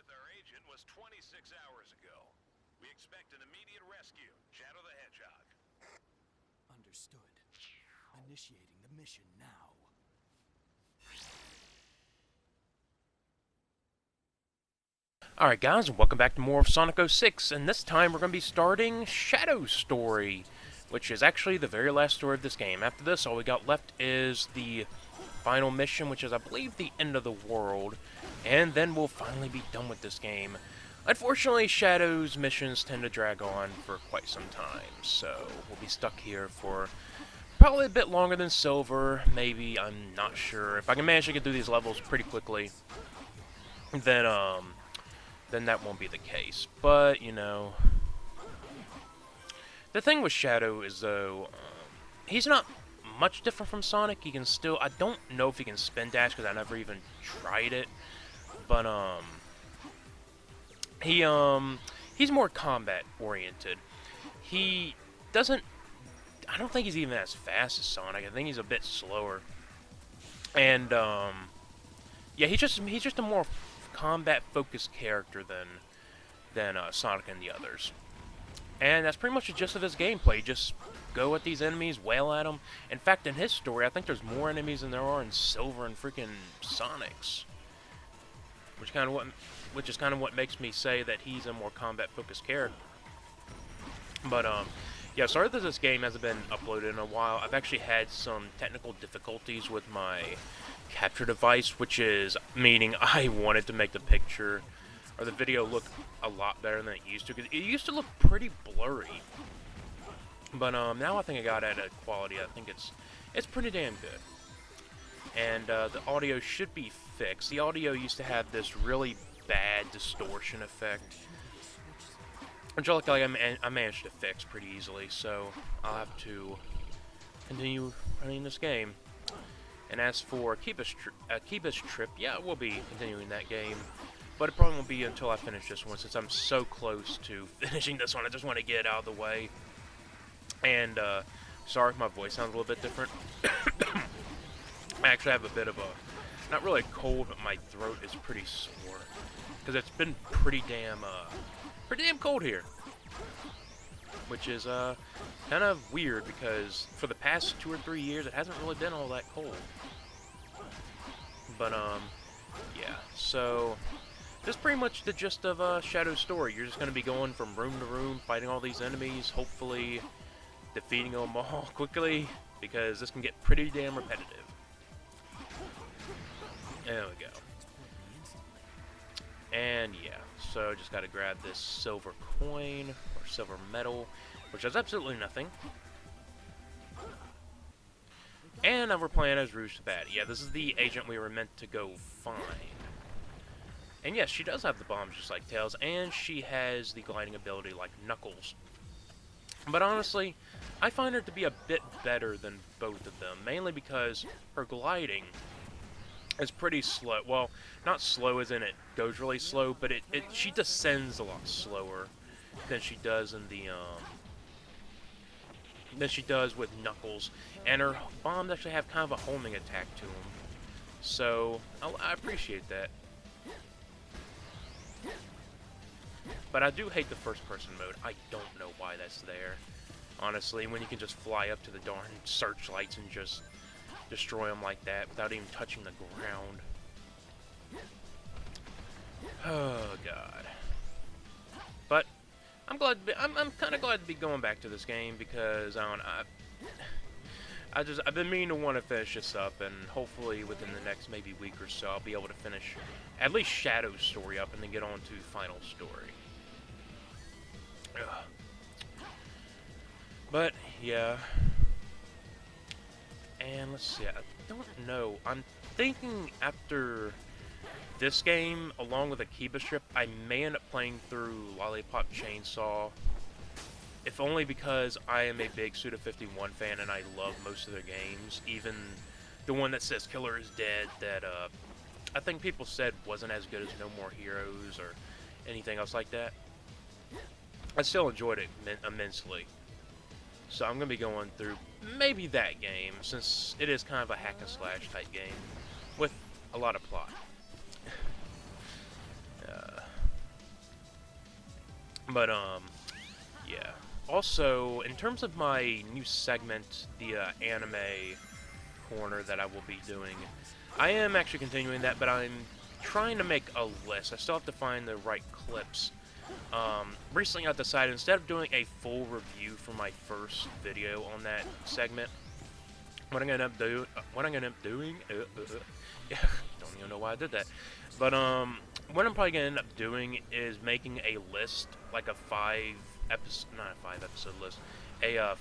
with our agent was 26 hours ago. We expect an immediate rescue. Shadow the Hedgehog. Understood. Initiating the mission now. Alright guys, welcome back to more of Sonic 06, and this time we're going to be starting Shadow's story, which is actually the very last story of this game. After this, all we got left is the final mission, which is, I believe, the end of the world, and then we'll finally be done with this game. Unfortunately, Shadow's missions tend to drag on for quite some time, so we'll be stuck here for probably a bit longer than Silver, maybe, I'm not sure. If I can manage to get through these levels pretty quickly, then that won't be the case. But, you know, the thing with Shadow is, though, he's not much different from Sonic. He can still, I don't know if he can spin dash because I never even tried it, but he's more combat oriented. He doesn't, I don't think he's even as fast as Sonic. I think he's a bit slower. And yeah, he's just a more combat-focused character than Sonic and the others. And that's pretty much the gist of his gameplay. Just go at these enemies, wail at them. In fact, in his story, I think there's more enemies than there are in Silver and freaking Sonic's. Which is kind of what makes me say that he's a more combat-focused character. But yeah, sorry that this game hasn't been uploaded in a while. I've actually had some technical difficulties with my capture device, which is meaning I wanted to make the picture or the video look a lot better than it used to, because it used to look pretty blurry. But now I think I got it at a quality. I think it's pretty damn good. And the audio should be fixed. The audio used to have this really bad distortion effect, which I managed to fix pretty easily. So I'll have to continue running this game. And as for Kiba's Trip, yeah, we'll be continuing that game. But it probably won't be until I finish this one, since I'm so close to finishing this one. I just want to get it out of the way. And, sorry if my voice sounds a little bit different. I actually have a bit of a, not really a cold, but my throat is pretty sore. Because it's been pretty damn cold here. Which is, kind of weird, because for the past 2 or 3 years, it hasn't really been all that cold. But, yeah, so this is pretty much the gist of Shadow's story. You're just going to be going from room to room, fighting all these enemies, hopefully defeating them all quickly, because this can get pretty damn repetitive. There we go. And yeah, so just got to grab this silver coin, or silver medal, which does absolutely nothing. And now we're playing as Rouge the Baddie. Yeah, this is the agent we were meant to go find. And yes, she does have the bombs just like Tails, and she has the gliding ability like Knuckles. But honestly, I find her to be a bit better than both of them, mainly because her gliding is pretty slow. Well, not slow as in it goes really slow, but she descends a lot slower than she does in the than she does with Knuckles, and her bombs actually have kind of a homing attack to them. So I appreciate that. But I do hate the first-person mode. I don't know why that's there, honestly, when you can just fly up to the darn searchlights and just destroy them like that without even touching the ground. Oh God. But I'm glad. I'm kind of glad to be going back to this game, because I don't know, I've been meaning to want to finish this up, and hopefully within the next maybe week or so I'll be able to finish at least Shadow's story up and then get on to final story. Ugh. But yeah. And let's see, I don't know. I'm thinking after this game, along with Akiba Strip, I may end up playing through Lollipop Chainsaw. If only because I am a big Suda51 fan and I love most of their games. Even the one that says Killer is Dead, that I think people said wasn't as good as No More Heroes or anything else like that. I still enjoyed it immensely. So I'm going to be going through maybe that game, since it is kind of a hack and slash type game with a lot of plot. But, yeah. Also, in terms of my new segment, the anime corner that I will be doing, I am actually continuing that, but I'm trying to make a list. I still have to find the right clips. Recently I decided, instead of doing a full review for my first video on that segment, what I'm gonna end up doing, yeah, don't even know why I did that, but what I'm probably gonna end up doing is making a list, like a not a 5 episode list, a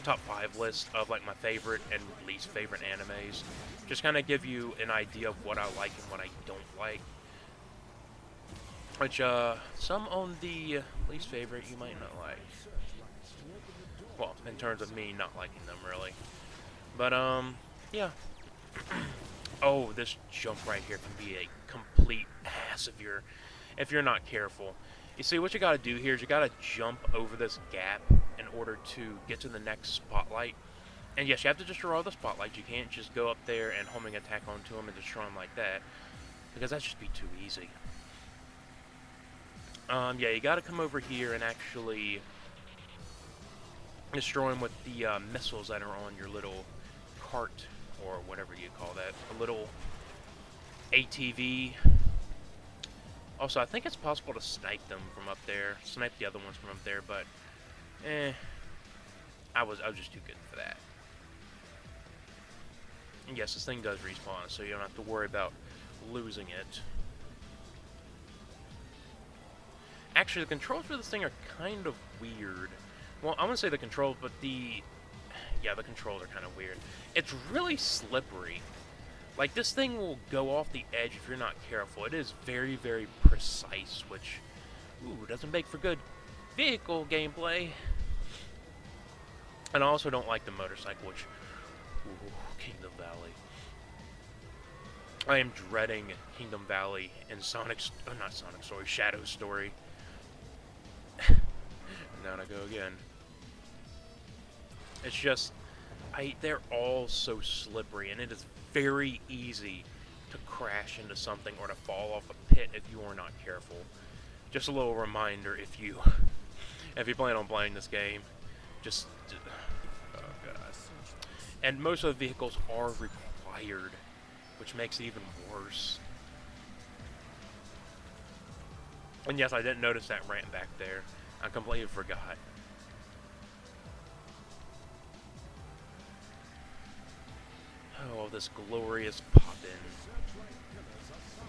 top 5 list of like my favorite and least favorite animes. Just kind of give you an idea of what I like and what I don't like. Which, some on the least favorite you might not like. Well, in terms of me not liking them, really. But, yeah. Oh, this jump right here can be a complete ass if you're not careful. You see, what you gotta do here is you gotta jump over this gap in order to get to the next spotlight. And yes, you have to destroy all the spotlights. You can't just go up there and homing attack onto them and destroy them like that, because that'd just be too easy. Yeah, you gotta come over here and actually destroy them with the missiles that are on your little cart, or whatever you call that, a little ATV. Also, I think it's possible to snipe them from up there, snipe the other ones from up there, but I was just too good for that. And yes, this thing does respawn, so you don't have to worry about losing it. Actually, the controls for this thing are kind of weird. Well, I wouldn't say the controls, but the controls are kind of weird. It's really slippery. Like, this thing will go off the edge if you're not careful. It is very, very precise, which, doesn't make for good vehicle gameplay. And I also don't like the motorcycle, which, Kingdom Valley. I am dreading Kingdom Valley and Shadow Story. Down I go again. It's just, they're all so slippery, and it is very easy to crash into something or to fall off a pit if you are not careful. Just a little reminder, if you plan on playing this game, oh god. And most of the vehicles are required, which makes it even worse. And yes, I didn't notice that ramp back there. I completely forgot. Oh, this glorious pop-in.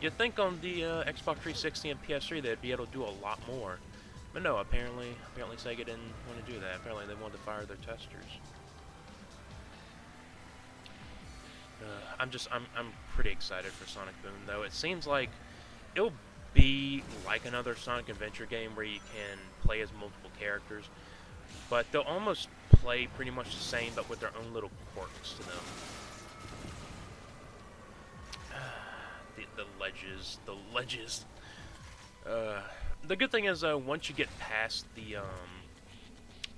You'd think on the Xbox 360 and PS3 they'd be able to do a lot more. But no, apparently Sega didn't want to do that. Apparently they wanted to fire their testers. I'm pretty excited for Sonic Boom, though. It seems like it'll be like another Sonic Adventure game where you can play as multiple characters, but they'll almost play pretty much the same, but with their own little quirks to them. The ledges. The good thing is, once you get past the,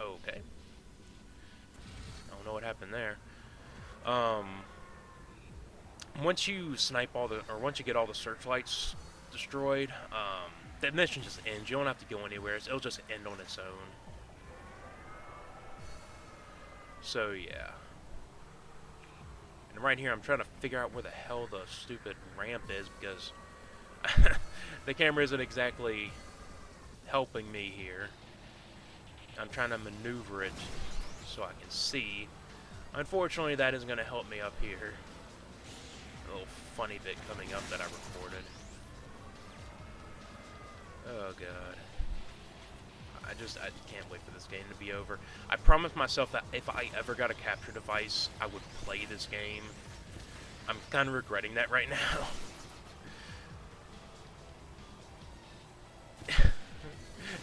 okay. I don't know what happened there. Once you once you get all the searchlights destroyed, the mission just ends. You don't have to go anywhere. It'll just end on its own. So, yeah. And right here, I'm trying to figure out where the hell the stupid ramp is, because the camera isn't exactly helping me here. I'm trying to maneuver it so I can see. Unfortunately, that isn't going to help me up here. A little funny bit coming up that I recorded. Oh god. I can't wait for this game to be over. I promised myself that if I ever got a capture device, I would play this game. I'm kind of regretting that right now.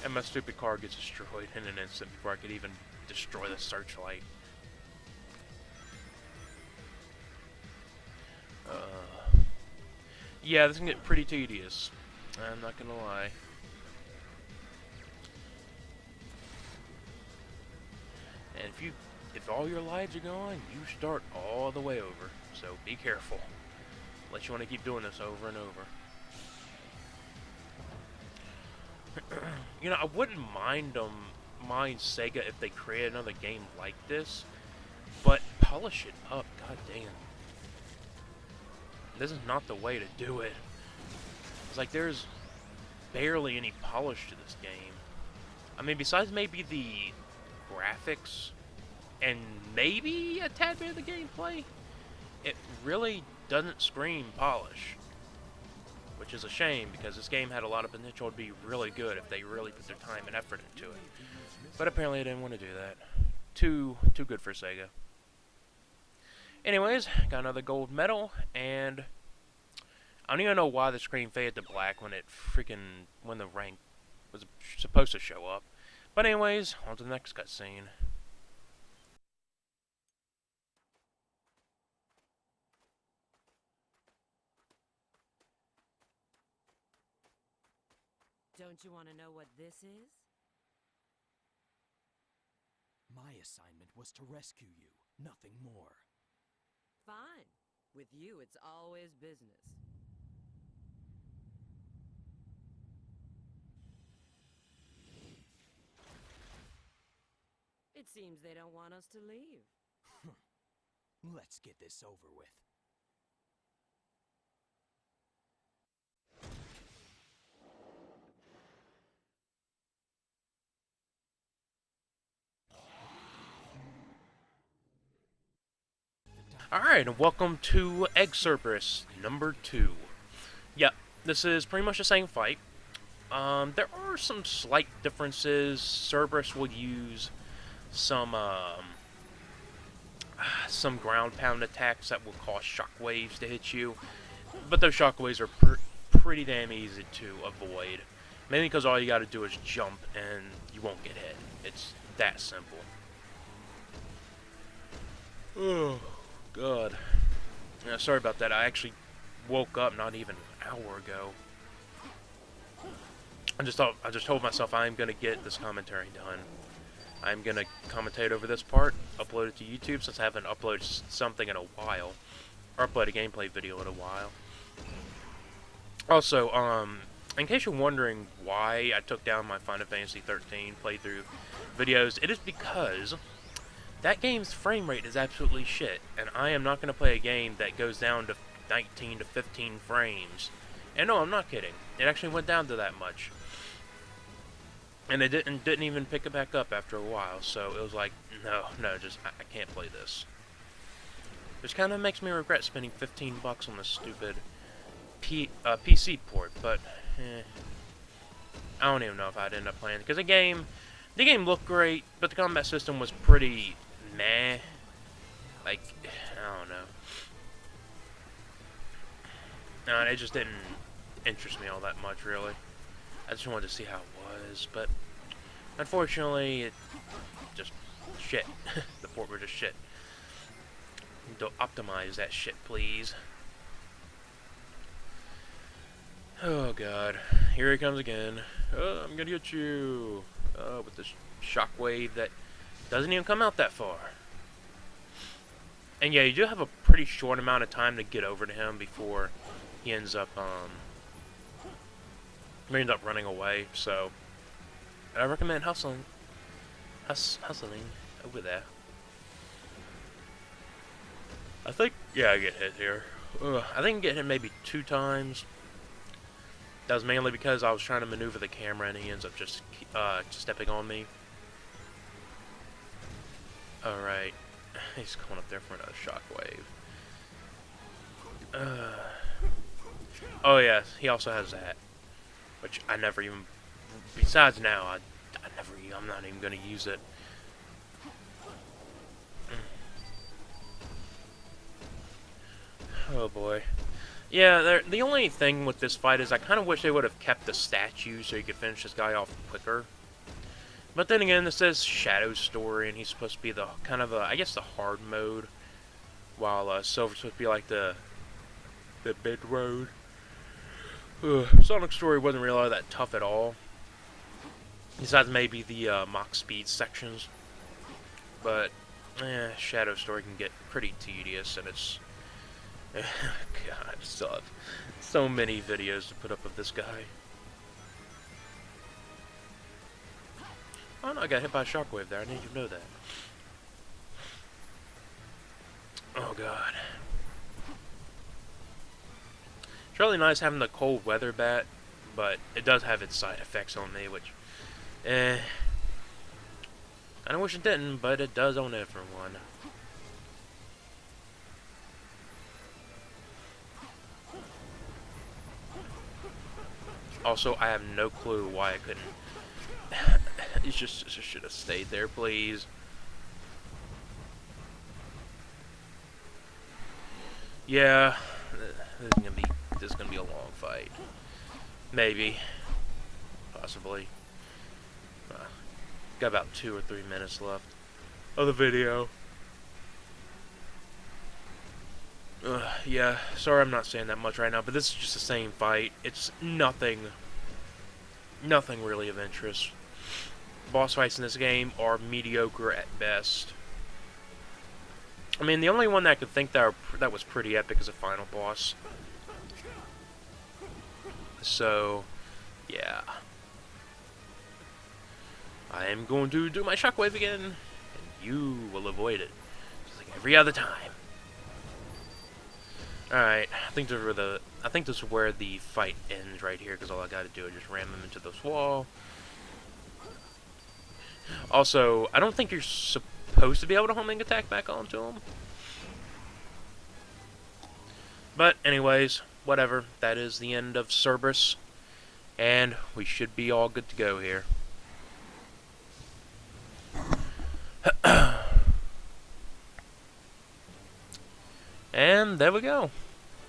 And my stupid car gets destroyed in an instant before I could even destroy the searchlight. Yeah, this can get pretty tedious. I'm not gonna lie. And if all your lives are gone, you start all the way over. So be careful, unless you want to keep doing this over and over. You know, I wouldn't mind Sega if they created another game like this, but polish it up, god damn. This is not the way to do it. It's like there's barely any polish to this game. I mean, besides maybe the graphics and maybe a tad bit of the gameplay, it really doesn't scream polish. Which is a shame, because this game had a lot of potential to be really good if they really put their time and effort into it. But apparently I didn't want to do that. Too good for Sega. Anyways, got another gold medal, and I don't even know why the screen faded to black when the rank was supposed to show up. But anyways, on to the next cutscene. Don't you want to know what this is? My assignment was to rescue you, nothing more. Fine. With you, it's always business. It seems they don't want us to leave. Let's get this over with. Alright, and welcome to Egg Cerberus number 2. Yep, this is pretty much the same fight. There are some slight differences. Cerberus will use some ground pound attacks that will cause shockwaves to hit you, but those shockwaves are pretty damn easy to avoid. Mainly because all you gotta do is jump and you won't get hit. It's that simple. Oh, God. Yeah, sorry about that. I actually woke up not even an hour ago. I just told myself I'm gonna get this commentary done. I'm gonna commentate over this part, upload it to YouTube since I haven't uploaded something in a while, or upload a gameplay video in a while. Also, in case you're wondering why I took down my Final Fantasy 13 playthrough videos, it is because that game's frame rate is absolutely shit, and I am not gonna play a game that goes down to 19 to 15 frames. And no, I'm not kidding. It actually went down to that much. And it didn't even pick it back up after a while, so it was like, no, I can't play this. Which kind of makes me regret spending $15 on this stupid PC port, but I don't even know if I'd end up playing it, because the game looked great, but the combat system was pretty meh. Like, I don't know. No, it just didn't interest me all that much, really. I just wanted to see how it was, but unfortunately, it just shit. The port were just shit. Don't optimize that shit, please. Oh God, here he comes again. Oh, I'm gonna get you. Oh, with this shockwave that doesn't even come out that far. And yeah, you do have a pretty short amount of time to get over to him before he ends up running away. So I recommend hustling over there. I think, yeah, I get hit here. I think I get hit maybe 2 times. That was mainly because I was trying to maneuver the camera and he ends up just stepping on me. Alright. He's going up there for another shockwave. Oh yeah, he also has that. Which I never even... Besides now, I'm not even going to use it. Oh boy. Yeah, the only thing with this fight is I kind of wish they would have kept the statue so you could finish this guy off quicker. But then again, this says Shadow's story, and he's supposed to be the kind of I guess the hard mode, while Silver's supposed to be like the mid road. Sonic's story wasn't really all that tough at all. Besides maybe the Mach Speed sections. But Shadow's story can get pretty tedious, and it's God, I still have so many videos to put up of this guy. Oh no, I got hit by a shockwave there. I didn't even know that. Oh god. It's really nice having the cold weather bat, but it does have its side effects on me, which, I wish it didn't, but it does on everyone. Also, I have no clue why I couldn't. It just should have stayed there, please. Yeah, this is gonna be a long fight. Maybe, possibly. Got about 2 or 3 minutes left of the video. Yeah, sorry I'm not saying that much right now, but this is just the same fight. It's nothing really of interest. Boss fights in this game are mediocre at best. I mean, the only one that I could think that was pretty epic is a final boss. So, yeah. I am going to do my shockwave again, and you will avoid it, just like every other time. Alright, I think this is where the fight ends right here, because all I gotta do is just ram him into this wall. Also, I don't think you're supposed to be able to homing attack back onto him. But anyways, whatever. That is the end of Cerberus, and we should be all good to go here. And there we go.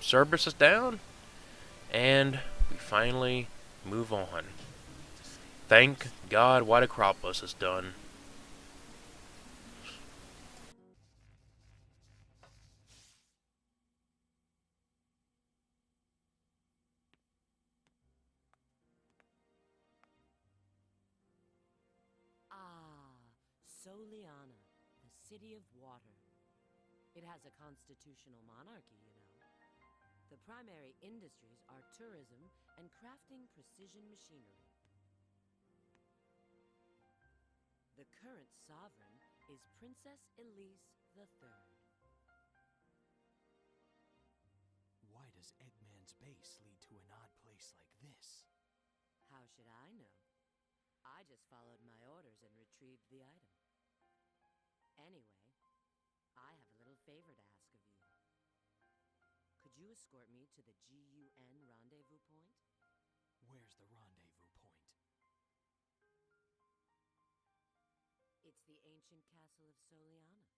Cerberus is down, and we finally move on. Thank God White Acropolis is done. Ah, Soliana, the city of water. It has a constitutional monarchy, you know. The primary industries are tourism and crafting precision machinery. The current sovereign is Princess Elise III. Why does Eggman's base lead to an odd place like this? How should I know? I just followed my orders and retrieved the item. Anyway, I have a little favor to ask of you. Could you escort me to the GUN rendezvous point? Where's the rendezvous point? It's the ancient castle of Soliana.